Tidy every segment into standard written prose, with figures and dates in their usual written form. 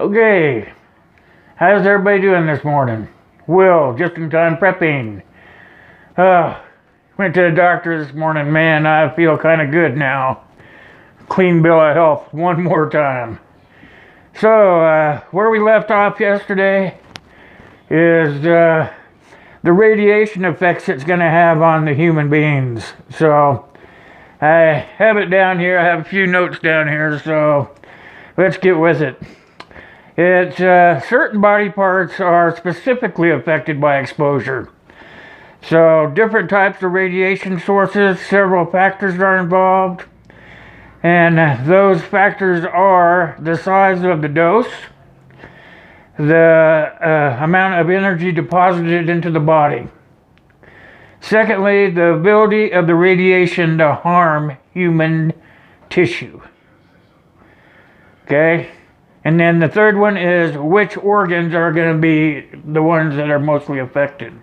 Okay, how's everybody doing this morning? Will, just in time prepping. Went to the doctor this morning. Man, I feel kind of good now. Clean bill of health one more time. So, where we left off yesterday is the radiation effects it's going to have on the human beings. So, I have it down here. I have a few notes down here, so let's get with it. It's certain body parts are specifically affected by exposure. So different types of radiation sources, several factors are involved. And those factors are the size of the dose, the amount of energy deposited into the body. Secondly, the ability of the radiation to harm human tissue. Okay? And then the third one is which organs are going to be the ones that are mostly affected.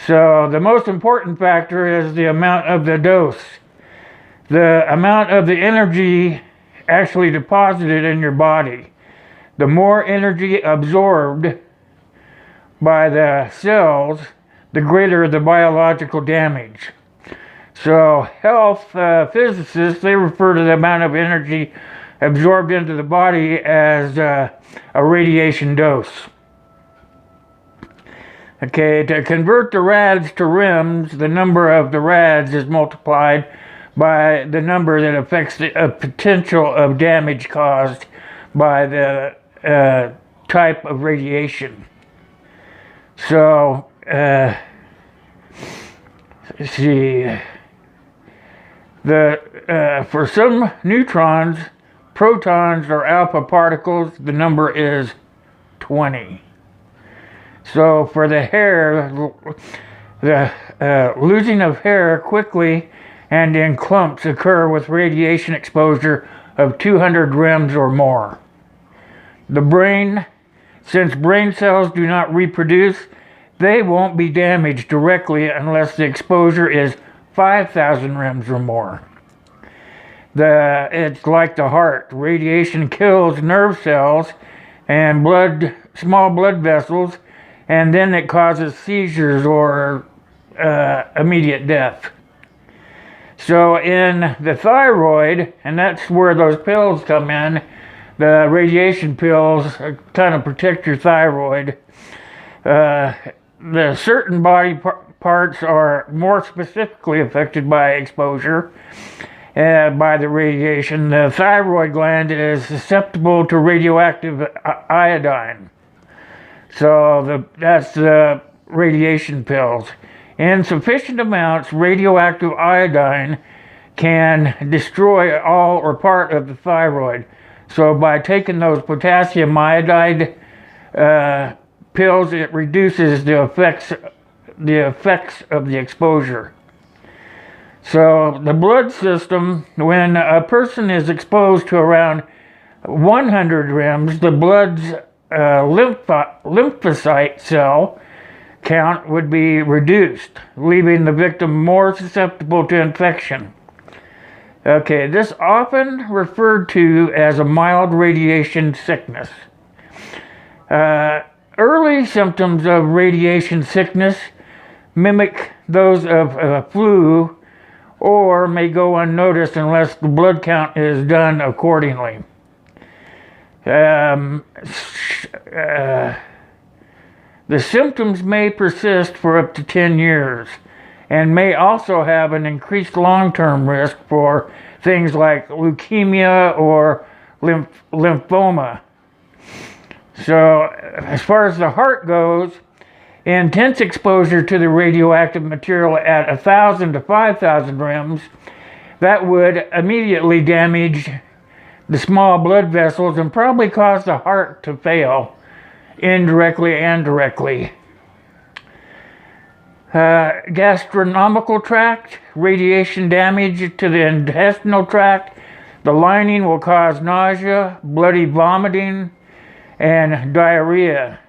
So the most important factor is the amount of the dose. The amount of the energy actually deposited in your body. The more energy absorbed by the cells, the greater the biological damage. So health physicists, they refer to the amount of energy absorbed into the body as a radiation dose. Okay, to convert the rads to REMs, the number of the rads is multiplied by the number that affects the potential of damage caused by the type of radiation. So, let's see. For some neutrons, protons, or alpha particles, the number is 20. So for the hair, the losing of hair quickly and in clumps occur with radiation exposure of 200 REMs or more. The brain, since brain cells do not reproduce, they won't be damaged directly unless the exposure is 5,000 REMs or more. It's like the heart. Radiation kills nerve cells and small blood vessels, and then it causes seizures or immediate death. So in the thyroid, and that's where those pills come in, the radiation pills kind of protect your thyroid. The certain body parts are more specifically affected by exposure. By the radiation. The thyroid gland is susceptible to radioactive iodine. So that's the radiation pills. In sufficient amounts, radioactive iodine can destroy all or part of the thyroid. So by taking those potassium iodide pills, it reduces the effects of the exposure. So the blood system, when a person is exposed to around 100 REMs, the blood's lymphocyte cell count would be reduced, leaving the victim more susceptible to infection. Okay, this often referred to as a mild radiation sickness. Early symptoms of radiation sickness mimic those of flu, or may go unnoticed unless the blood count is done accordingly. The symptoms may persist for up to 10 years and may also have an increased long-term risk for things like leukemia or lymphoma. So, as far as the heart goes, intense exposure to the radioactive material at 1,000 to 5,000 REMs, that would immediately damage the small blood vessels and probably cause the heart to fail, indirectly and directly. Gastronomical tract, radiation damage to the intestinal tract. The lining will cause nausea, bloody vomiting, and diarrhea.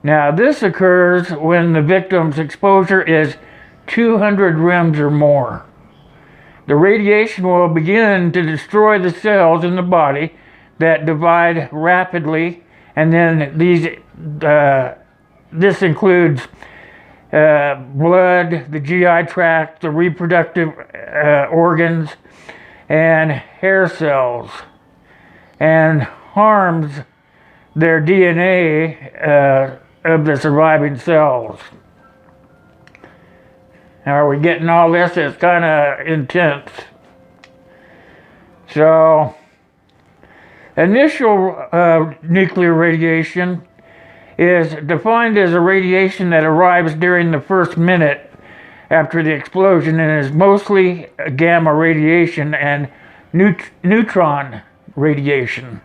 Now, this occurs when the victim's exposure is 200 REMs or more. The radiation will begin to destroy the cells in the body that divide rapidly, and then this includes blood, the GI tract, the reproductive organs, and hair cells, and harms their DNA of the surviving cells. Now, are we getting all this? It's kind of intense. So, initial nuclear radiation is defined as a radiation that arrives during the first minute after the explosion and is mostly gamma radiation and neutron radiation.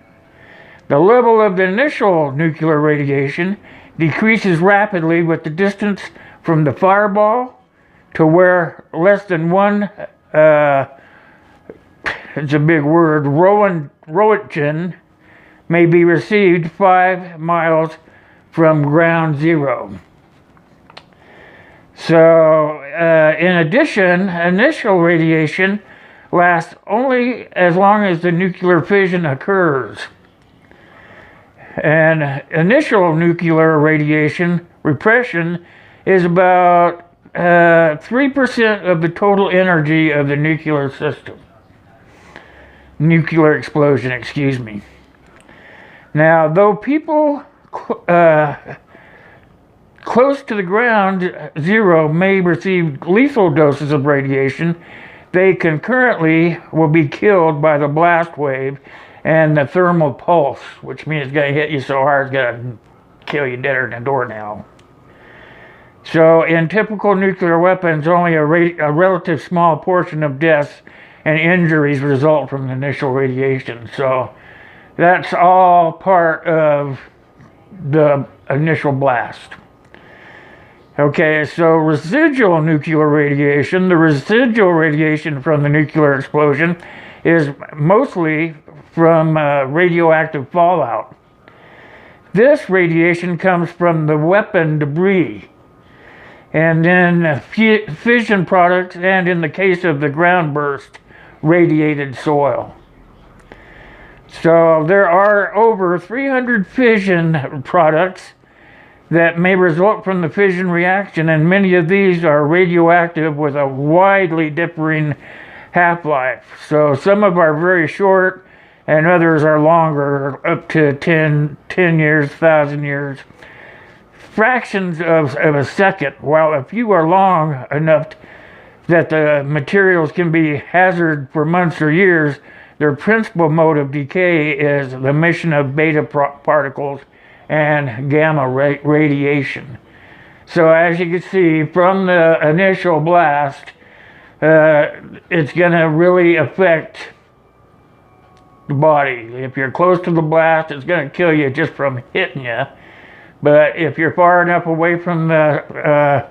The level of the initial nuclear radiation decreases rapidly with the distance from the fireball to where less than one, it's a big word, Roentgen may be received 5 miles from ground zero. So, in addition, initial radiation lasts only as long as the nuclear fission occurs. And initial nuclear radiation repression is about 3% of the total energy of the nuclear system. Nuclear explosion, excuse me. Now, though people close to the ground zero may receive lethal doses of radiation, they concurrently will be killed by the blast wave and the thermal pulse, which means it's going to hit you so hard it's going to kill you deader than a doornail. So in typical nuclear weapons, only a relative small portion of deaths and injuries result from the initial radiation. So that's all part of the initial blast. Okay, so residual nuclear radiation, the residual radiation from the nuclear explosion is mostly from radioactive fallout. This radiation comes from the weapon debris, and then fission products, and in the case of the ground burst, radiated soil. So there are over 300 fission products that may result from the fission reaction, and many of these are radioactive with a widely differing half-life. So some of are very short, and others are longer, up to 10 years, 1,000 years. Fractions of a second, while a few are long enough that the materials can be hazard for months or years, their principal mode of decay is the emission of beta particles and gamma radiation. So as you can see from the initial blast, it's going to really affect the body. If you're close to the blast, it's going to kill you just from hitting you. But if you're far enough away from the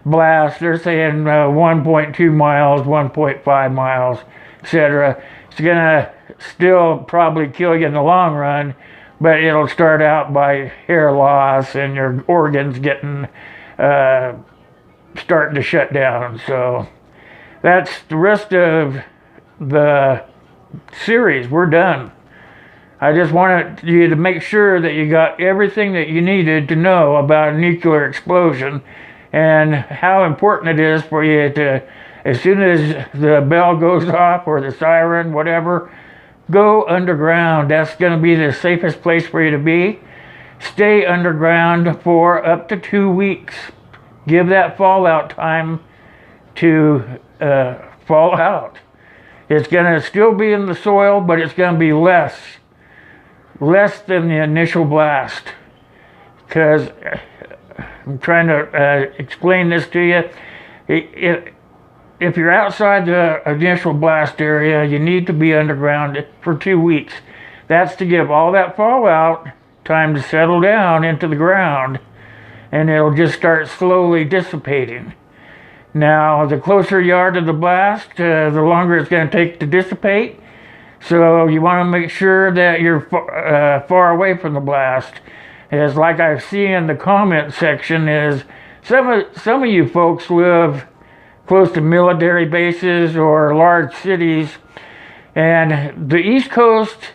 blast, they're saying 1.2 miles, 1.5 miles, etc. It's going to still probably kill you in the long run, but it'll start out by hair loss and your organs getting starting to shut down. So that's the rest of the series. We're done. I just wanted you to make sure that you got everything that you needed to know about a nuclear explosion and how important it is for you to, as soon as the bell goes off or the siren, whatever, go underground. That's going to be the safest place for you to be. Stay underground for up to 2 weeks. Give that fallout time to fall out. It's going to still be in the soil, but it's going to be less than the initial blast. Because I'm trying to explain this to you. If you're outside the initial blast area, you need to be underground for 2 weeks. That's to give all that fallout time to settle down into the ground, and it'll just start slowly dissipating. Now, the closer you are to the blast, the longer it's going to take to dissipate. So you want to make sure that you're far away from the blast. As like I've seen in the comment section, is some of you folks live close to military bases or large cities, and the East Coast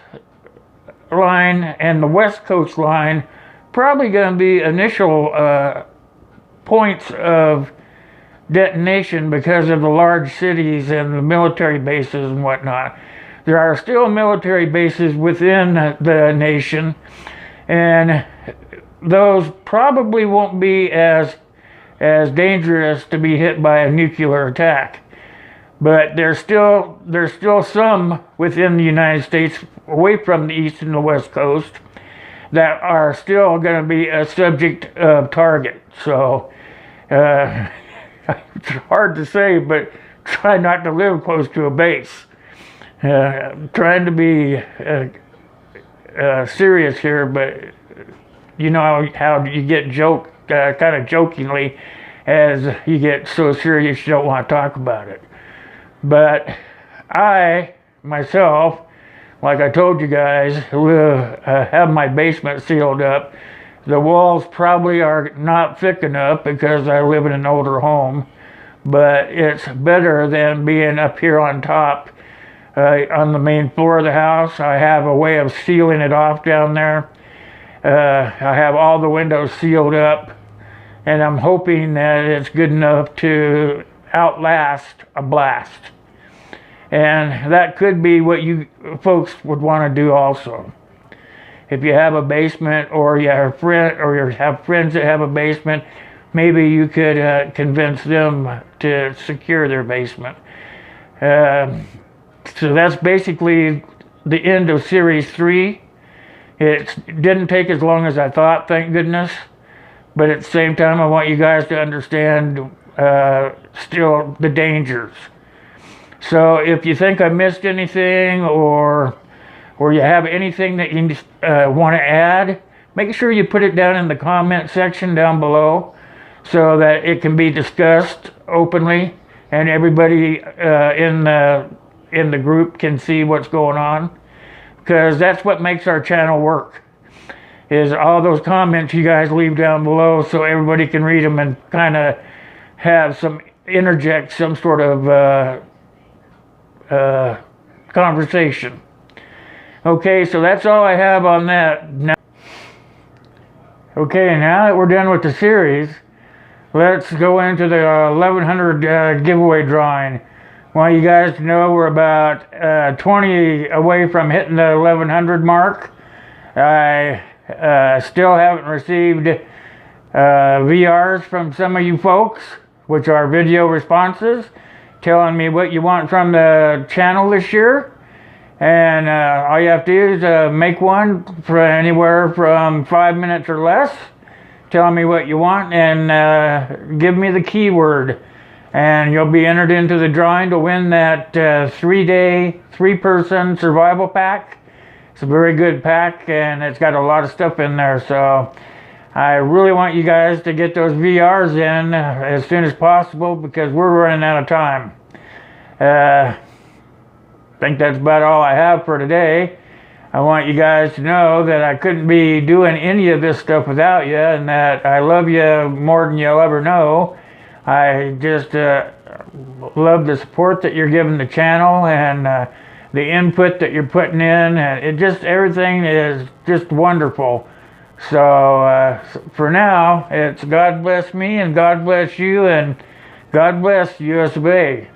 line and the West Coast line probably going to be initial points of detonation because of the large cities and the military bases and whatnot. There are still military bases within the nation, and those probably won't be as dangerous to be hit by a nuclear attack. But there's still some within the United States, away from the East and the West Coast, that are still going to be a subject of target. So it's hard to say, but try not to live close to a base. Trying to be serious here, but you know how you get kind of jokingly, as you get so serious you don't want to talk about it. But I, myself, like I told you guys, have my basement sealed up. The walls probably are not thick enough because I live in an older home, but it's better than being up here on top on the main floor of the house. I have a way of sealing it off down there. I have all the windows sealed up, and I'm hoping that it's good enough to outlast a blast. And that could be what you folks would want to do also. If you have a basement, or you have friends that have a basement, maybe you could convince them to secure their basement. So that's basically the end of Series 3. It didn't take as long as I thought, thank goodness. But at the same time, I want you guys to understand still the dangers. So if you think I missed anything, or you have anything that you want to add, make sure you put it down in the comment section down below so that it can be discussed openly and everybody in the group can see what's going on. Because that's what makes our channel work, is all those comments you guys leave down below so everybody can read them and kind of interject some sort of conversation. Okay, so that's all I have on that. Okay, now that we're done with the series, let's go into the 1100 giveaway drawing. Want you guys to know we're about 20 away from hitting the 1100 mark. I still haven't received VRs from some of you folks, which are video responses, telling me what you want from the channel this year. And all you have to do is make one for anywhere from 5 minutes or less, telling me what you want, and give me the keyword. And you'll be entered into the drawing to win that 3-day, 3-person survival pack. It's a very good pack, and it's got a lot of stuff in there. So I really want you guys to get those VRs in as soon as possible, because we're running out of time. I think that's about all I have for today. I want you guys to know that I couldn't be doing any of this stuff without you, and that I love you more than you'll ever know. I just love the support that you're giving the channel, and the input that you're putting in, and everything is just wonderful. So for now, it's God bless me, and God bless you, and God bless US of A.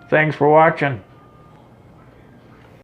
Thanks for watching.